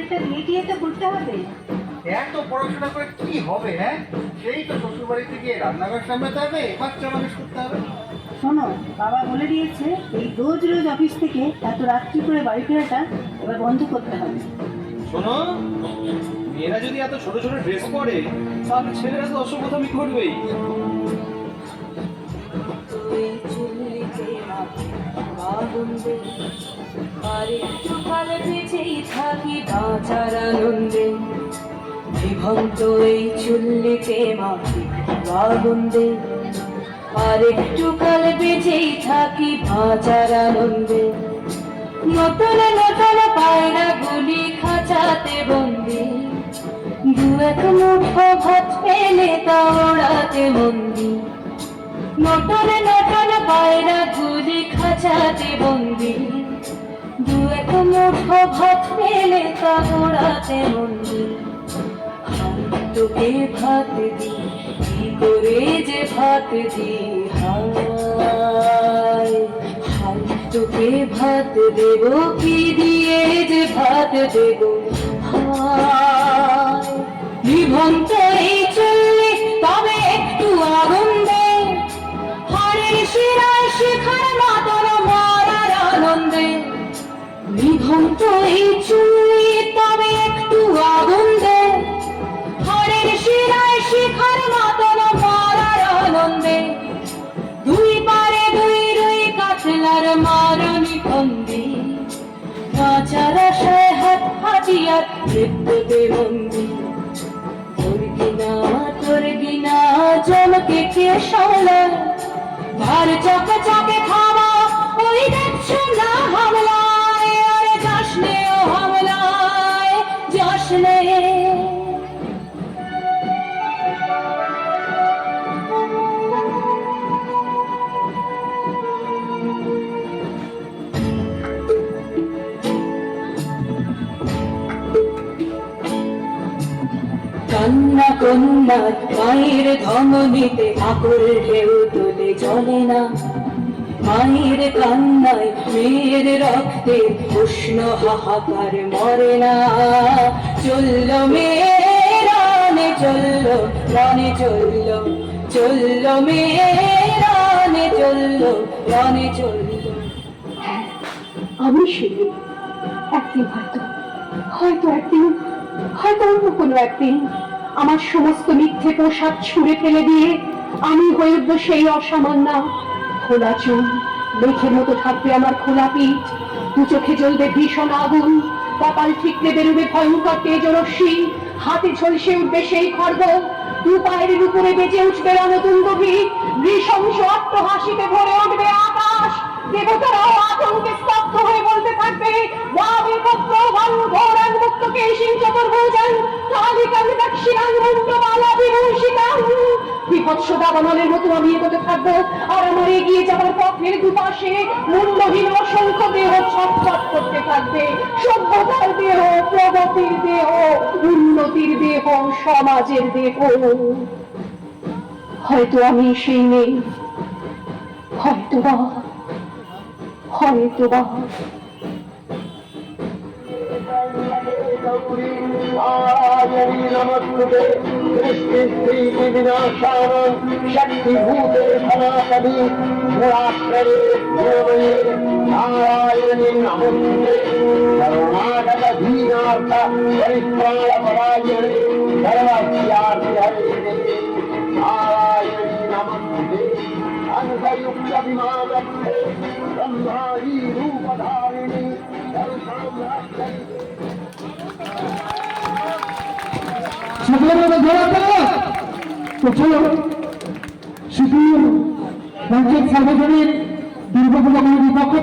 একটা বিয়ে টিয়ে তো করতে হবে। এত পড়াশোনা করে কি হবে? হ্যাঁ, সেই তো শ্বশুর বাড়িতে গিয়ে রান্নাঘর সামলাতে হবে, বাচ্চা মানুষ করতে হবে। শোনো, বাবা বলে দিয়েছে এই রোজ রোজ অফিস থেকে এত রাত্রি করে বাড়ি ফেরাটা এবার বন্ধ করতে হবে। শোনো, মেয়েরা যদি এত ছোট ছোট ড্রেস পরে তাহলে ছেলেরা তো অসভ্যতামি করবেই। আর একটু ভালো বেঁচেই থাকি বাঁচার আনন্দে, বিভক্ত এই চুল্লিতে মাটি আগুন্দে। আর একটু কাল বেঁচেই থাকি বাঁচার আনন্দে, নতুন নতুন পায়রা গুলি খাঁচাতে বন্দি, দু এক মুঠো ভাত পেলে তা ওড়াতে বন্দি। নতুন নতুন পায়রা গুলি খাঁচাতে বন্দি, দু এক মুঠো ভাত পেলে তা ওড়াতে বন্দি। তোকে ভাত দি কি করে যে ভাত দি, হায় হায় তোকে ভাত দেব কি দিয়ে যে ভাত দেব, হায় নিভন্ত এই চুল্লি তবে একটু আগুন দে, হাড়ের শিরায় শিখার মাতন মারার আনন্দে। নিভন্ত এই চুল্লি তবে একটু আগুন দে, হাড়ের শিরায় শিখার মাতন মারার আনন্দে। দুই পারে দুই রুই কাতলার মারণি ফন্দি, বাঁচার আশায় হাত হাতিয়ার মৃত্যুতে বন্দি। তোর গিনা জমকে কে সামলায়, ভার চকে চকে খাওয়া ওই দেখছো না হামলায়। আরে যাসনে ও হামলায় যাসনে। কান্না কন্যার মায়ের ধমনীতে আকুল ঢেউ তুলে চলে না, মায়ের কান্নায় মেয়ের রক্তে উষ্ণ হাহাকার মরে না। চললো মেয়ের রানে চললো, রানে চললো, চললো মেয়ের রানে চললো, রানে চললো। আমি শিখি একদিন, হয়তো একদিন, হয়তো অন্য কোনো একদিন আমার সমস্ত মিথ্যে পোশাক ছুঁড়ে ফেলে দিয়ে আমি হয়ে উঠবো সেই অসামান্যা। খোলা চুল, মেঘের মতো থাকবে আমার খোলা পিঠ, দু চোখে জ্বলবে ভীষণ আগুন, কপাল ঠিকরে বেরোবে ভয়ঙ্কর তেজরশ্মি, হাতে ঝলসে উঠবে সেই খড়গ, দু পায়ের উপরে বেজে উঠবে রণতুঙ্গভি, নৃশংস অট্টহাসিতে ভরে উঠবে আকাশ। দেবতারাও আতঙ্কে স্তব্ধ হয়ে বলতে থাকবে, ওয়াবে পুত্রবান ঘোরান মুক্তকে সিং চতুর্ভুজান কালিকান দক্ষিণান মুন্ডমালা বিভূষিতান। বিভৎস দাবানলের মতো আমি এগোতে থাকবো, আর আমার এগিয়ে যাবার পথের দুপাশে মূল্যহীন অসংখ্য দেহ ছটফট করতে থাকবে। সভ্যতার দেহ, প্রগতির দেহ, উন্নতির দেহ, সমাজের দেহ। হয়তো আমি সেই নেই, হয়তোবা, হয়তোবা। शक्तिभूते सनातनी गुणाक्षरे नारायणी नमोस्तुते, करुणागत दीनार्थ परित्राणपरायणे सर्वस्यार्ति हरे नारायणी नमोस्तुते। अंतयुक्त विमानस्ते ब्रह्माणी रूपधारिणी সকলের তো চলো শুধু ব্যাংকের সার্বজনীন দুর্গাপূজা কমিটির পক্ষ থেকে